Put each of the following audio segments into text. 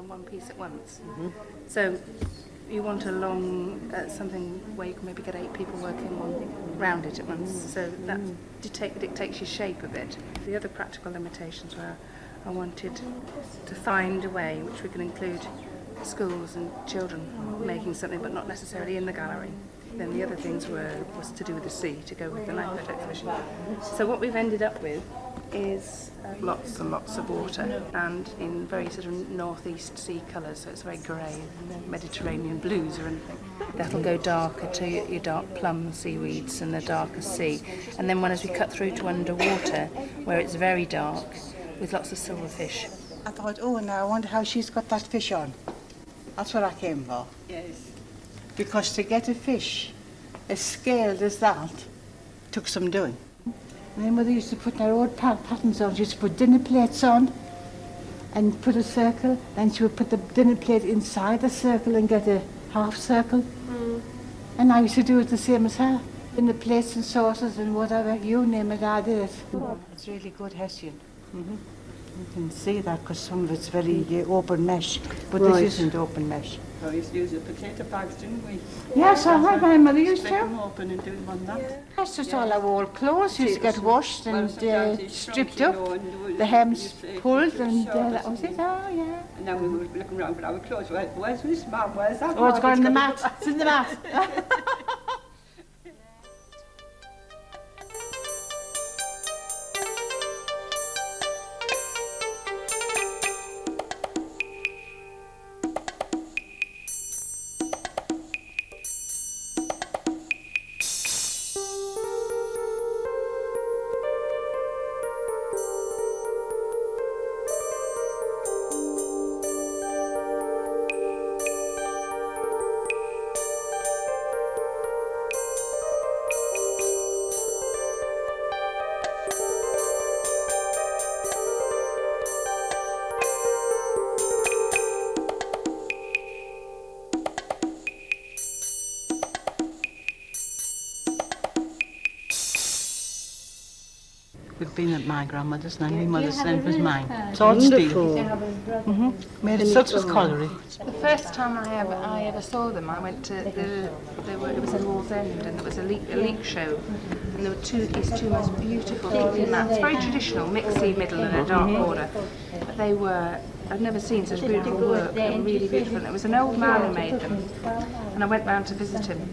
on one piece at once. So you want a long, something where you can maybe get 8 people working round it at once, so that dictates your shape a bit. The other practical limitations were I wanted to find a way which we can include schools and children making something, but not necessarily in the gallery. Then the other things was to do with the sea, to go with the Lifeboat Exhibition. So what we've ended up with is lots and lots of water, and in very sort of northeast sea colours, so it's very grey, Mediterranean blues or anything. That'll go darker to your dark plum seaweeds and the darker sea. And then as we cut through to underwater, where it's very dark, with lots of silverfish. I thought, oh, now I wonder how she's got that fish on. That's what I came for. Yes. Because to get a fish as scaled as that took some doing. My mother used to put her old patterns on. She used to put dinner plates on and put a circle. Then she would put the dinner plate inside the circle and get a half circle. And I used to do it the same as her. Dinner plates and saucers and whatever, you name it, I did it. It's really good Hessian. You can see that because some of it's very open mesh, but this isn't open mesh. We used to use the potato bags, didn't we? Yes, I like my mother used to. Split them open and do them on that. Yeah. That's just all our old clothes used to get washed and stripped up, the hems pulled, and that was it. Oh, yeah. And then we were looking around for our clothes. Where's this map? Where's that? Oh, it's gone in the mat. It's in the mat. We've been at my grandmother's and my mother's and it was mine. It's all steel. Made of such colliery. The first time I ever saw them, I went to it was in Wall's End, and there was a leek show, and there were these two most beautiful Proggy mats, very traditional, mixed sea middle and a dark border. But they were, I'd never seen such beautiful work. They were really beautiful. And it was an old man who made them, and I went round to visit him,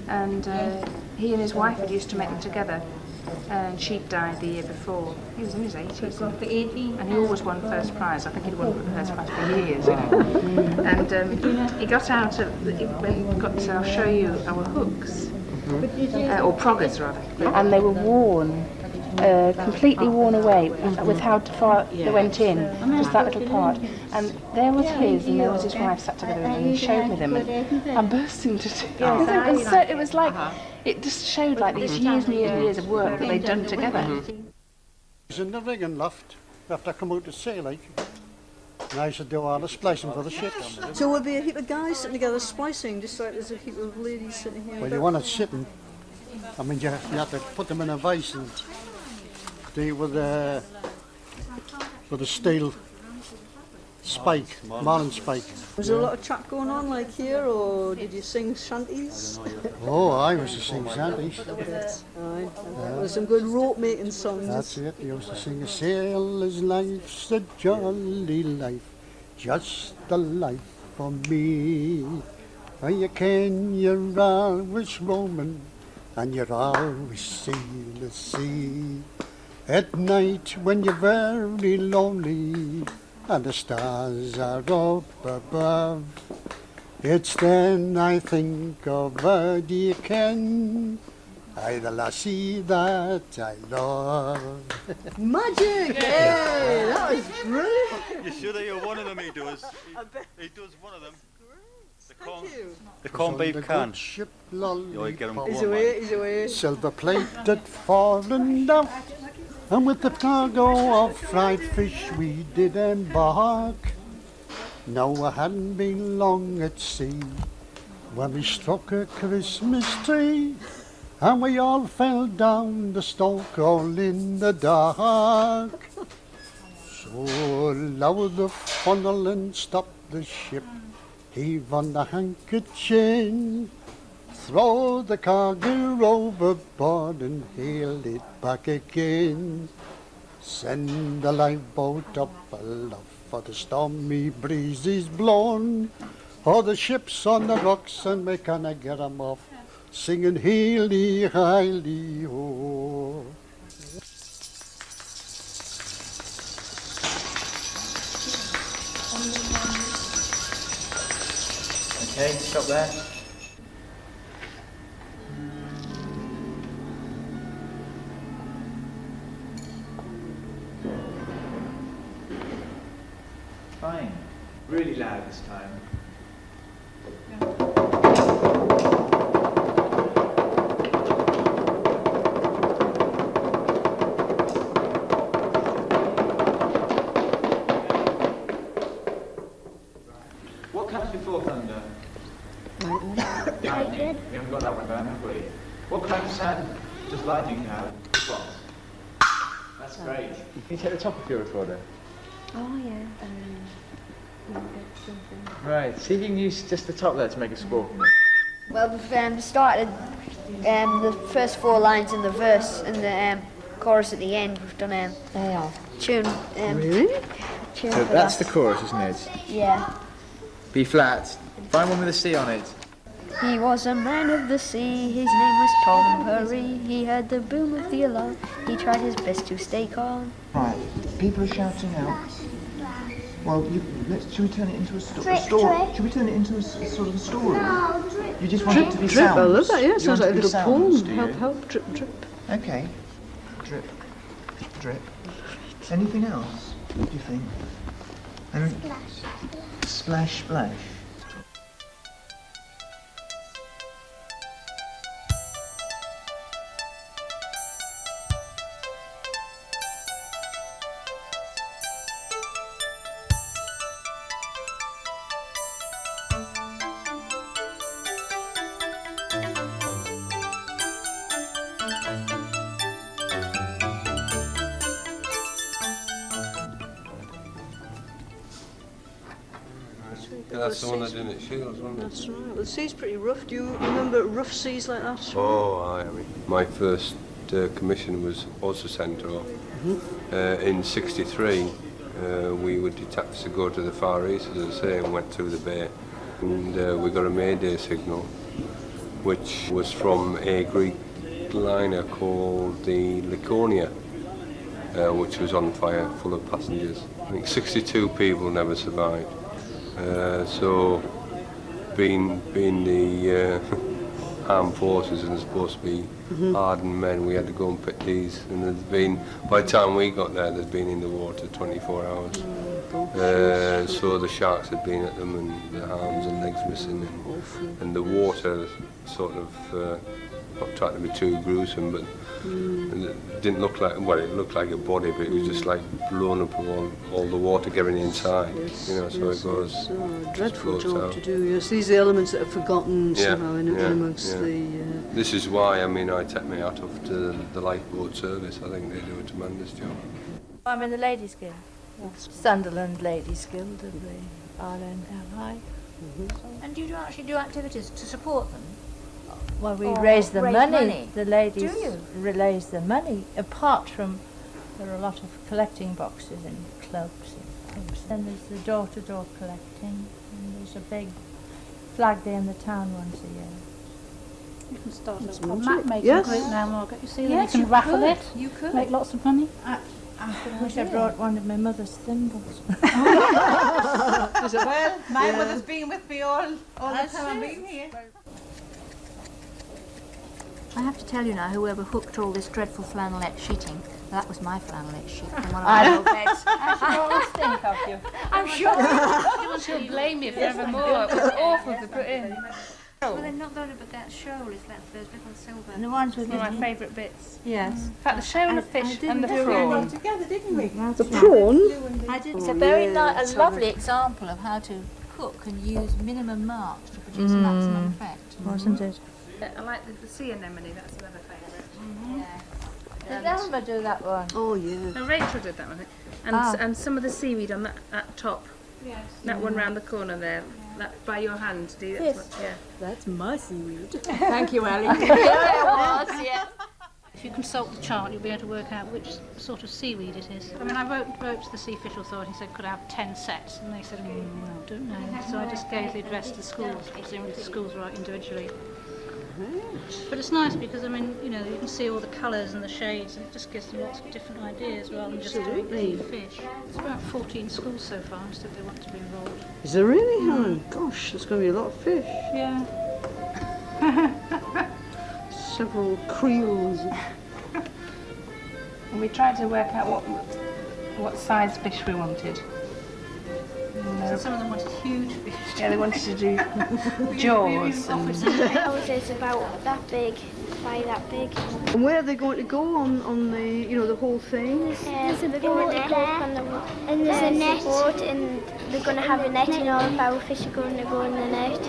and he and his wife had used to make them together. And she'd died the year before. He was in his 80s. And he always won first prize. I think he'd won first prize for years, you know. And he got out of, I'll show you our hooks, or proggers rather. And they were worn, completely worn away with how far they went in, just that little part. And there was his and there was his wife sat together and he showed me them. And I'm bursting to tears. It was like, it just showed like these years and years and years of work that they'd done together. It was in the rigging loft after I come out to sea, like, and I used to do all the splicing for the ships. So would be a heap of guys sitting together splicing, just like there's a heap of ladies sitting here? Well, you want it sitting. I mean, you have to put them in a vise and deal with a steel spike, marlin spike. Was there a lot of chat going on like here, or did you sing shanties? Oh, I used to sing shanties. Aye. There's some good rope making songs. That's it. You used to sing a sailor's life's a jolly life, just the life for me. And you can, you're always roaming, and you're always seeing the sea. At night when you're very lonely, and the stars are up above, it's then I think of a dear Ken, the lassie that I love. Magic! Hey, that was brilliant! You sure that you're one of them? He does. He does one of them. Thank you. The corned beef can. Ship, lol, You get him He's away, he's away. silver plated fallen down, and with the cargo of fried fish we did embark. Now I hadn't been long at sea when we struck a Christmas tree, and we all fell down the stalk all in the dark. So lower the funnel and stop the ship, heave on the handkerchief, throw the cargo overboard and hail it back again. Send the lifeboat up aloft, for the stormy breeze is blown, or the ship's on the rocks and we cannot get 'em off, singing haily, highly, ho. Okay, stop there. Fine. Really loud this time. What comes before thunder? Lightning. We haven't got that one down, have we? What kind of sound does lightning have? What? That's great. Can you take the top of your recorder? Oh, yeah. Right, see if you can use just the top there to make a squawk. Well, we've started the first 4 lines in the verse and the chorus at the end. We've done a tune. Really? Tune So for that's that. the chorus, isn't it? Yeah. B flat. Find one with a C on it. He was a man of the sea, his name was Tom Hurry. He heard the boom of the alarm, he tried his best to stay calm. Right, people are shouting out. Well, should we turn it into a story? Should we turn it into a sort of a story? You just want it to be Drip, sounds. I love that, yeah, You sounds want like a it to be little sounds, poem. do you? Help, drip, drip. Okay. Drip. Drip. Anything else, do you think? Splash, splash. That's the one that did it, Shields, wasn't it? That's right. Well, the sea's pretty rough. Do you remember rough seas like that? Oh, I mean, my first commission was also sent off. In '63, we were detached to go to the Far East, as I say, and went through the bay. And we got a Mayday signal, which was from a Greek liner called the Laconia, which was on fire, full of passengers. I think 62 people never survived. So, being the armed forces and supposed to be hardened men, we had to go and pick these. And there's been, by the time we got there, they'd been in the water 24 hours. So the sharks had been at them, and the arms and legs missing, and the water sort of, not trying to be too gruesome, but it didn't look like, well, it looked like a body, but it was just like blown up with all the water getting inside, you know, so it goes. Oh, dreadful floats job out. to do. Yes, these are the elements that are forgotten somehow in amongst the. This is why, I mean, I take my hat off to the lifeboat service. I think they do a tremendous job. I'm in the Ladies' Guild, Sunderland Ladies' Guild of the RNLI. And do you actually do activities to support them? Well, we Or raise the raise money. money. The ladies Do you? raise the money. Apart from, there are a lot of collecting boxes in clubs and pubs. Then there's the door-to-door collecting, and there's a big flag day in the town once a year. You can start That's a magic. mat making Yes. group now, Margaret. You see that Yes, you you can raffle could. it. You could. Make lots of money. I wish I brought one of my mother's thimbles. Is it well? My mother's been with me all the time I've been here. I have to tell you now, whoever hooked all this dreadful flannelette sheeting, that was my flannelette sheet from one of my old beds. I should always think of you. I'm sure. She'll blame me forevermore. It was awful to put in. Well, they're not going to put that shoal, is that those little silver. And the ones with One of the- my favourite bits. Yes. In fact, the shoal of fish and the prawn. Together, didn't we? The prawn. I did. It's a very nice, a lovely example of how to cook and use minimum marks to produce maximum effect. Wasn't it? I like the sea anemone, that's another favourite. Did Elma do that one? Oh yeah. No, Rachel did that one. And, and some of the seaweed on that top That one round the corner there, that by your hand, do you? Yes. Yeah. That's my seaweed. Thank you, Ali. If you consult the chart, you'll be able to work out which sort of seaweed it is. I mean, I wrote to the Sea Fish Authority and said, could I have 10 sets? And they said, well, don't know. So I just gave the address to schools, presumably the schools write individually. But it's nice because, I mean, you know, you can see all the colours and the shades, and it just gives them lots of different ideas rather than just doing the fish. It's about 14 schools so far, so they want to be involved. Is there really, Helen? Gosh, there's going to be a lot of fish. Yeah. Several creels. And we tried to work out what size fish we wanted. So some of them wanted huge fish. Yeah, they wanted to do jaws. Ours is about that big, by that big. And where are they going to go on the, you know, the whole thing? There's a boat there, and there's a net, boat, and they're going to have a net, and all of our fish are going to go in the net.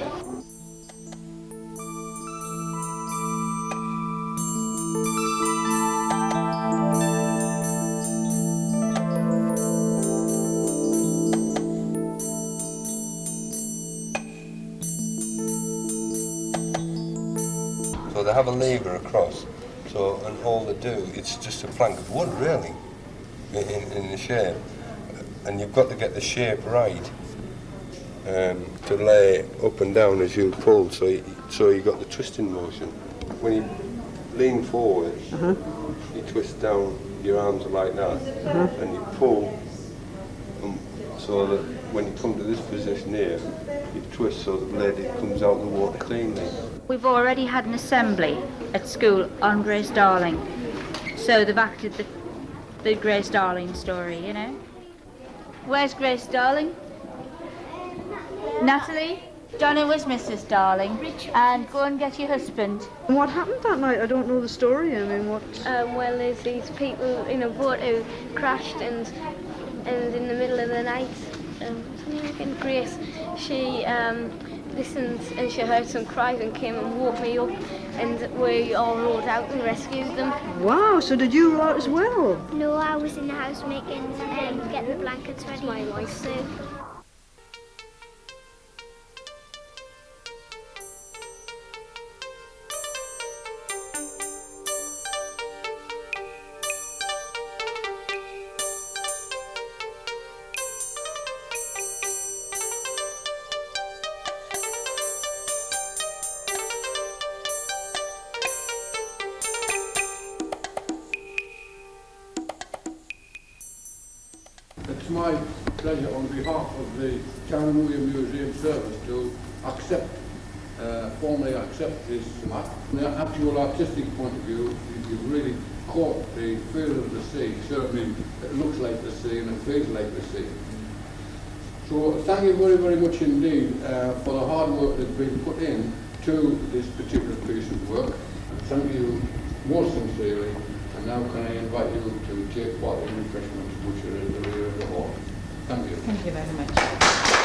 So they have a lever across, so, and all they do, it's just a plank of wood really, in the shape. And you've got to get the shape right to lay up and down as you pull, so you got the twisting motion. When you lean forward, you twist down, your arms are like that, and you pull so that when you come to this position here, you twist so the blade comes out the water cleanly. We've already had an assembly at school on Grace Darling, so they've acted the Grace Darling story, you know. Where's Grace Darling? Natalie? Johnny was Mrs. Darling, and go and get your husband. And what happened that night? I don't know the story. I mean, what? Well, there's these people in a boat who crashed, and in the middle of the night, Grace, she listened and she heard some cries and came and woke me up, and we all rowed out and rescued them. Wow, so did you row out as well? No, I was in the house making, getting the blankets ready. My wife too. It's my pleasure on behalf of the Chatham William Museum Service to formally accept this map. From the actual artistic point of view, you've really caught the feel of the sea. Certainly it looks like the sea and it feels like the sea. So thank you very, very much indeed for the hard work that's been put in to this particular piece of work. And thank you most sincerely. And now can I invite you to take part in refreshments, which are in the rear of the hall. Thank you. Thank you very much.